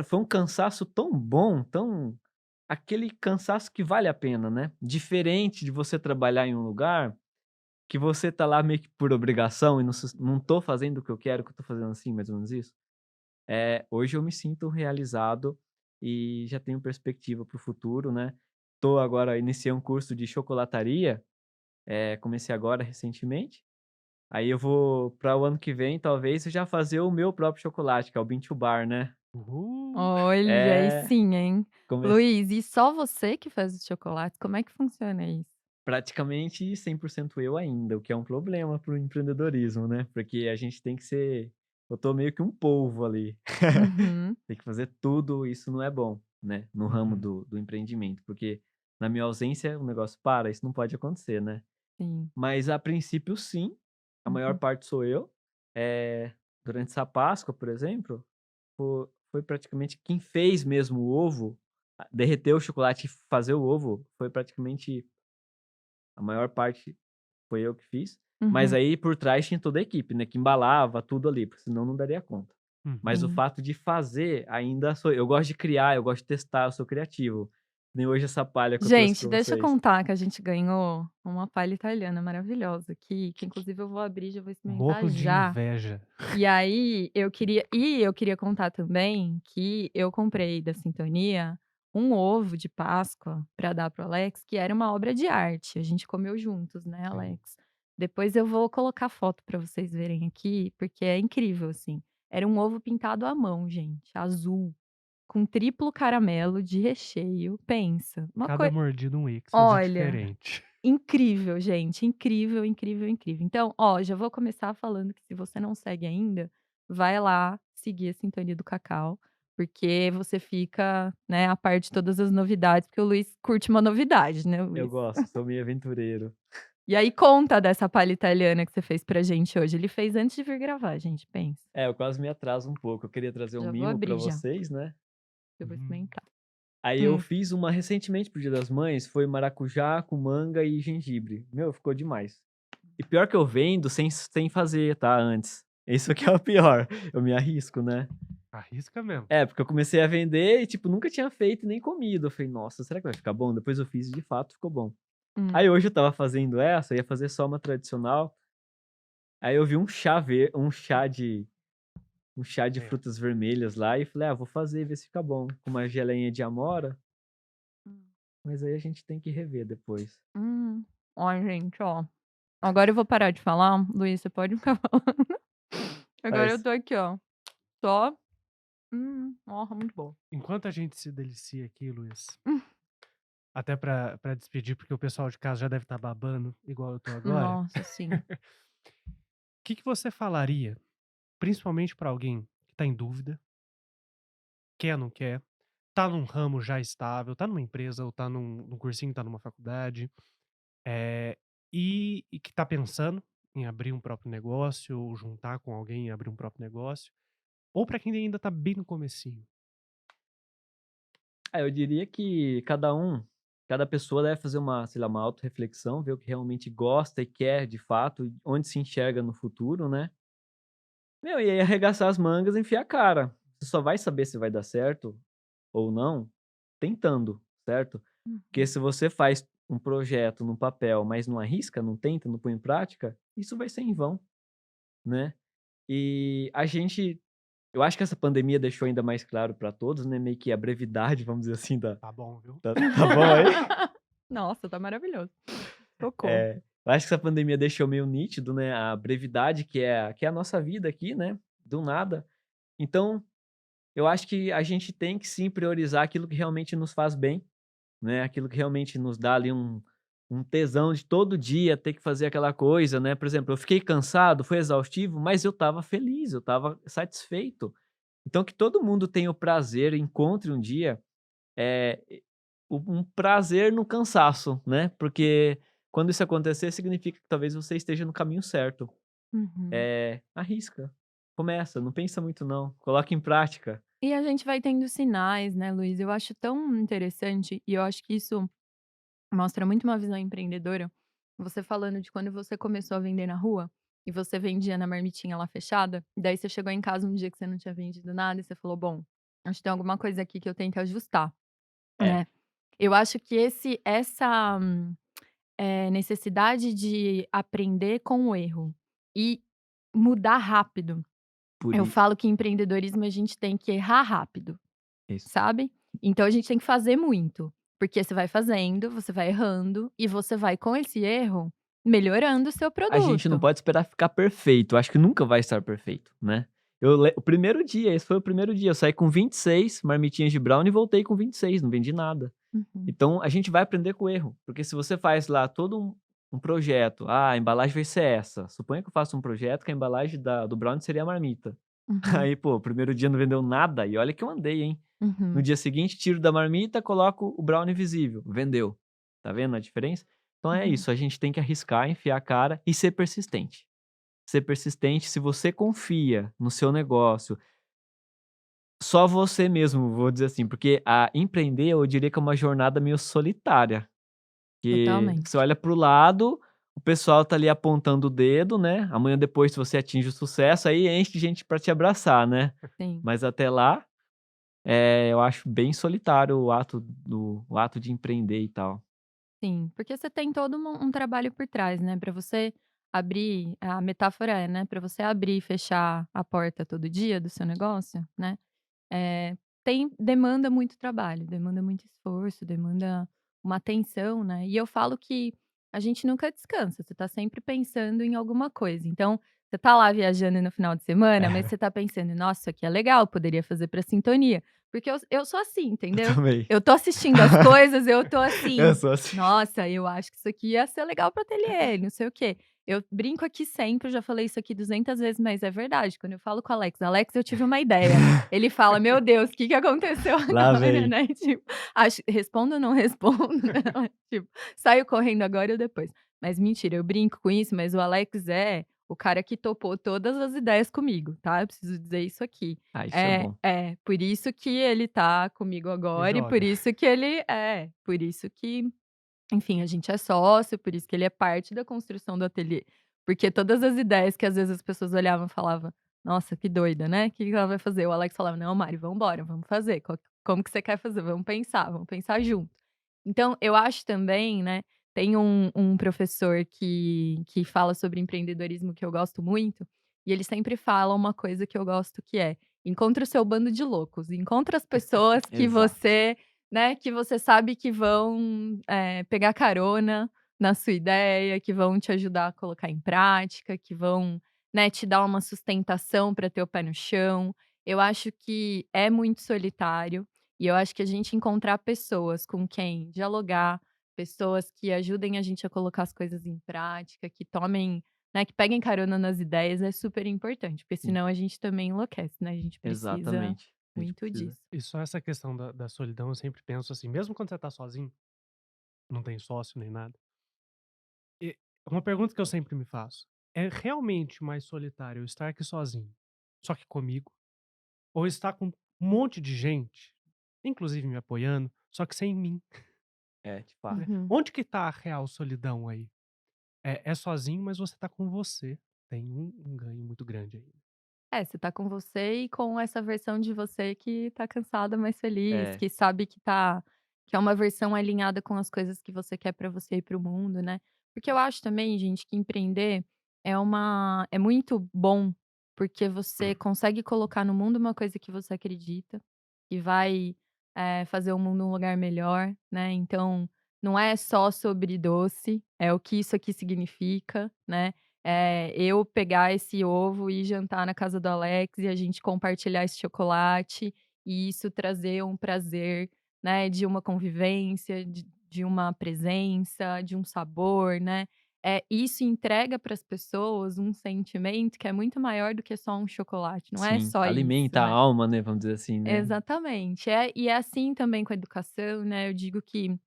Foi um cansaço tão bom, tão aquele cansaço que vale a pena, né. Diferente de você trabalhar em um lugar que você tá lá meio que por obrigação e não tô fazendo o que eu quero, que eu tô fazendo assim, mais ou menos isso. Hoje eu me sinto realizado e já tenho perspectiva para o futuro, né. Iniciei um curso de chocolataria, comecei agora recentemente. Aí eu vou para o ano que vem, talvez, já fazer o meu próprio chocolate, que é o Bean to Bar, né. Uhul. Olha, aí É, sim, hein. comece Luiz, e só você que faz os chocolates, como é que funciona isso? praticamente 100% eu ainda, o que é um problema para o empreendedorismo, né? Porque a gente tem que ser. Eu tô meio que um polvo ali. Uhum, Tem que fazer tudo, isso não é bom, né? No ramo Uhum. do empreendimento, porque na minha ausência o negócio para, isso não pode acontecer, né? sim. Mas a princípio, sim, a maior Uhum. parte sou eu. Durante essa Páscoa, por exemplo, foi praticamente quem fez mesmo o ovo, derreter o chocolate e fazer o ovo, foi praticamente a maior parte foi eu que fiz. Mas Uhum. aí por trás tinha toda a equipe, né? Que embalava tudo ali, porque senão não daria conta. Mas Uhum. o Sim. fato de fazer ainda sou eu. Eu gosto de criar, eu gosto de testar, eu sou criativo. Nem hoje essa palha que eu trouxe Gente, pra deixa eu vocês. contar que a gente ganhou uma palha italiana maravilhosa aqui, que inclusive eu vou abrir, já vou experimentar Morro de já. inveja. E aí eu queria contar também que eu comprei da Sintonia um ovo de Páscoa para dar para o Alex, que era uma obra de arte. A gente comeu juntos, né, Sim. Alex? Depois eu vou colocar foto para vocês verem aqui, porque é incrível, assim. Era um ovo pintado à mão, gente, azul, com triplo caramelo de recheio. Pensa, uma Cada coisa. mordida um êxtase Olha, diferente. incrível, gente, incrível, incrível, incrível. Então, ó, já vou começar falando que se você não segue ainda, vai lá seguir a Sintonia do Cacau, porque você fica, né, a par de todas as novidades, porque o Luiz curte uma novidade, né, Eu Luiz? gosto, sou meio aventureiro. E aí conta dessa palha italiana que você fez pra gente hoje. Ele fez antes de vir gravar, gente, pensa. Eu quase me atraso um pouco. Eu queria trazer um Já vou mimo pra abrir já, vocês, né? eu vou Uhum. experimentar. Aí eu Hum, fiz uma recentemente pro Dia das Mães, foi maracujá com manga e gengibre. Meu, ficou demais. E pior que eu vendo sem fazer, tá? Antes. Isso que é o pior. Eu me arrisco, né? Arrisca mesmo. Porque eu comecei a vender e, tipo, nunca tinha feito nem comido. Eu falei, nossa, será que vai ficar bom? Depois eu fiz e de fato ficou bom. hum. Aí hoje eu tava fazendo essa, ia fazer só uma tradicional. Aí eu vi um chá de É. frutas vermelhas lá e falei, vou fazer, ver se fica bom. Com uma geleinha de amora, Hum. mas aí a gente tem que rever depois. Hum. Ó, gente, ó. Agora eu vou parar de falar. Luiz, você pode ficar falando. Agora eu Mas, tô aqui, ó, só ó, muito bom. Enquanto a gente se delicia aqui, Luiz, até pra despedir, porque o pessoal de casa já deve estar babando, igual eu tô agora. Nossa, sim. O que que você falaria, principalmente pra alguém que tá em dúvida, quer, não quer, tá num ramo já estável, tá numa empresa ou tá num cursinho, tá numa faculdade, eh, e que tá pensando em abrir um próprio negócio ou juntar com alguém e abrir um próprio negócio, ou pra quem ainda tá bem no comecinho? eu diria que cada pessoa deve fazer uma, sei lá, uma autorreflexão, ver o que realmente gosta e quer de fato, e onde se enxerga no futuro, né? Meu, e aí arregaçar as mangas e enfiar a cara. Você só vai saber se vai dar certo ou não tentando, certo? Porque Uhum. se você faz um projeto no papel, mas não arrisca, não tenta, não põe em prática, isso vai ser em vão, né? E eu acho que essa pandemia deixou ainda mais claro para todos, né? Meio que a brevidade, vamos dizer assim, Tá bom, viu? tá bom aí? Nossa, tá maravilhoso. Tocou. Eu acho que essa pandemia deixou meio nítido, né? A brevidade que é a nossa vida aqui, né? Do nada. Então, eu acho que a gente tem que sim priorizar aquilo que realmente nos faz bem, né, aquilo que realmente nos dá ali um tesão de todo dia ter que fazer aquela coisa, né. Por exemplo, eu fiquei cansado, foi exaustivo, mas eu estava feliz, eu estava satisfeito. Então que todo mundo tenha o prazer, encontre um dia, eh, um prazer no cansaço, né, porque quando isso acontecer significa que talvez você esteja no caminho certo. Uhum. Arrisca, começa, não pensa muito não, coloca em prática. E a gente vai tendo sinais, né, Luiz, eu acho tão interessante e eu acho que isso mostra muito uma visão empreendedora, você falando de quando você começou a vender na rua, e você vendia na marmitinha lá fechada, daí você chegou em casa um dia que você não tinha vendido nada e você falou: "Bom, acho que tem alguma coisa aqui que eu tenho que ajustar", É, né. Eu acho que essa necessidade de aprender com o erro e mudar rápido. por Eu i falo que em empreendedorismo a gente tem que errar rápido, isso. sabe. Então a gente tem que fazer muito, porque você vai fazendo, você vai errando e você vai com esse erro melhorando o seu A gente não produto. pode esperar ficar perfeito, acho que nunca vai estar perfeito, né. O primeiro dia, esse foi o primeiro dia, eu saí com 26 marmitinhas de brownie e voltei com 26, não vendi nada. Uhum, Então a gente vai aprender com o erro, porque se você faz lá todo um projeto, a embalagem vai ser essa, suponha que eu faça um projeto que a embalagem do brownie seria a marmita. uhum, Aí, pô, primeiro dia não vendeu nada e olha que eu andei, hein. No uhum, dia seguinte tiro da marmita, coloco o brownie visível, vendeu. Tá vendo a diferença? Então é uhum. isso, a gente tem que arriscar, enfiar a cara e ser persistente. Ser persistente, se você confia no seu negócio, só você mesmo, vou dizer assim, porque a empreender eu diria que é uma jornada meio solitária, que você Totalmente. olha para o lado, o pessoal tá ali apontando o dedo, né, amanhã depois se você atinge o sucesso, aí enche de gente para te abraçar, né. Sim, Mas até lá, eu acho bem solitário o ato de empreender e tal. sim. Porque você tem todo um trabalho por trás, né, pra você abrir a metáfora é, né, pra você abrir e fechar a porta todo dia do seu negócio, né, eh, demanda muito trabalho, demanda muito esforço, demanda uma atenção, né. E eu falo que a gente nunca descansa, você tá sempre pensando em alguma coisa. Então, você tá lá viajando no final de semana, mas você tá pensando: "Nossa, isso aqui é legal, poderia fazer pra sintonia". Porque eu sou assim, Eu entendeu? também. Eu tô assistindo as coisas, eu tô Eu assim: sou assim. "Nossa, eu acho que isso aqui ia ser legal para o ateliê, não sei o quê". Eu brinco aqui sempre, eu já falei isso aqui 200 vezes, mas é verdade, quando eu falo com o Alex: "Alex, eu tive uma ideia". Ele fala: "Meu Deus, o que que aconteceu Lá agora?", vem. né, tipo, respondo ou não respondo, né, tipo, saio correndo agora ou depois. Mas mentira, eu brinco com isso, mas o Alex é o cara que topou todas as ideias comigo, tá, eu preciso dizer isso aqui. Ah, isso é É, bom. é, por isso que ele tá comigo E agora e por joga. isso que por isso que enfim, a gente é sócio, por isso que ele é parte da construção do ateliê. Porque todas as ideias que às vezes as pessoas olhavam e falavam: "Nossa, que doida, né, o que que ela vai fazer?" O Alex falava: "Não, Mari, vamos embora, vamos fazer. Como que você quer fazer? Vamos pensar junto". Então, eu acho também, né, tem um professor que fala sobre empreendedorismo que eu gosto muito, e ele sempre fala uma coisa que eu gosto que é: "Encontre o seu bando de loucos, encontra as pessoas Exato. que você sabe que vão, pegar carona na sua ideia, que vão te ajudar a colocar em prática, que vão, né, te dar uma sustentação para ter o pé no chão". Eu acho que é muito solitário, e eu acho que a gente encontrar pessoas com quem dialogar, pessoas que ajudem a gente a colocar as coisas em prática, que tomem, né, que peguem carona nas ideias é super importante, porque Sim, senão a gente também enlouquece, né, a gente precisa exatamente. A gente muito precisa. disso. E só essa questão da solidão, eu sempre penso assim, mesmo quando você tá sozinho, não tem sócio nem nada, e uma pergunta que eu sempre me faço: é realmente mais solitário eu estar aqui sozinho, só que comigo, ou estar com um monte de gente, inclusive me apoiando, só que sem mim, É, de fato. né? Uhum. Onde que tá a real solidão aí? É sozinho, mas você tá com você. Tem um ganho muito grande aí. É, você tá com você e com essa versão de você que tá cansada, mas feliz, É. que sabe que é uma versão alinhada com as coisas que você quer pra você e para o mundo, né. Porque eu acho também, gente, que empreender é muito bom, porque você consegue colocar no mundo uma coisa que você acredita, que vai, fazer o mundo um lugar melhor, né. Então, não é só sobre doce, é o que isso aqui significa, né. Eu pegar esse ovo e jantar na casa do Alex e a gente compartilhar esse chocolate, e isso trazer um prazer, né, de uma convivência, de uma presença, de um sabor, né. Isso entrega para as pessoas um sentimento que é muito maior do que só um chocolate, não é Sim, só isso, alimenta a né. alma, né, vamos dizer assim, né. Exatamente. E é assim também com a educação, né, eu digo que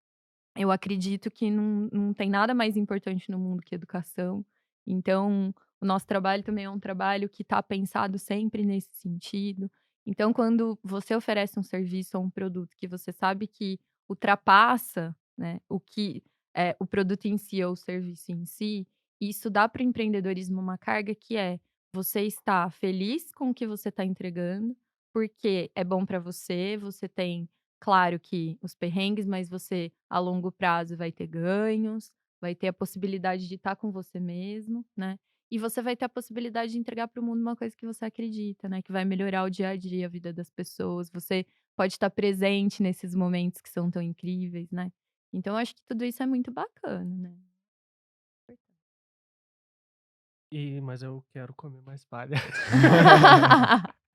eu acredito que não tem nada mais importante no mundo que educação. Então, o nosso trabalho também é um trabalho que está pensado sempre nesse sentido. Então, quando você oferece um serviço ou um produto que você sabe que ultrapassa, né, o produto em si ou o serviço em si, isso dá para o empreendedorismo uma carga que é: você está feliz com o que você está entregando, porque é bom para você, você tem claro que os perrengues, mas você a longo prazo vai ter ganhos, vai ter a possibilidade de estar com você mesmo, né. E você vai ter a possibilidade de entregar para o mundo uma coisa que você acredita, né, que vai melhorar o dia a dia, a vida das pessoas. Você pode estar presente nesses momentos que são tão incríveis, né. Então eu acho que tudo isso é muito bacana, né. Mas eu quero comer mais palha.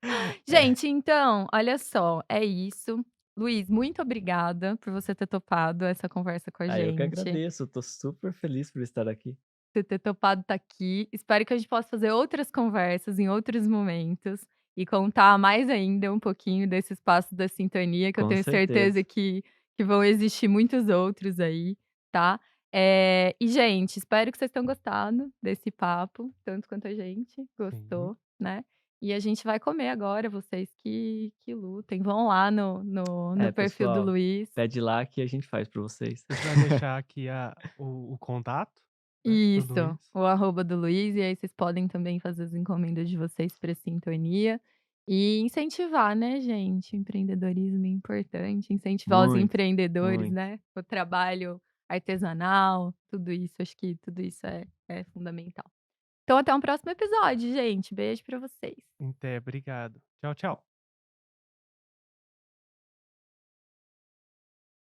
É. Gente, então, olha só, é isso. Luiz, muito obrigada por você ter topado essa conversa com a Ah, eu que gente, agradeço, eu tô super feliz por estar aqui. por ter topado estar aqui. Espero que a gente possa fazer outras conversas em outros momentos e contar mais ainda um pouquinho desse espaço da sintonia, que eu Com tenho certeza certeza. que vão existir muitos outros aí, tá? E, gente, espero que vocês tenham gostado desse papo, tanto quanto a gente Sim. gostou, né? E a gente vai comer agora, vocês que lutem. Vão lá no É, perfil do pessoal, Luiz. pede lá que a gente faz pra vocês. A gente vai deixar aqui o contato, né, do Isso, Luiz. o arroba do Luiz, e aí vocês podem também fazer as encomendas de vocês para sintonia. E incentivar, né, gente, o empreendedorismo é importante, incentivar os Muito, empreendedores, muito. né, o trabalho artesanal, tudo isso, acho que tudo isso é fundamental. Então até um próximo episódio, gente. Beijo para vocês. Até, obrigado. Tchau, tchau.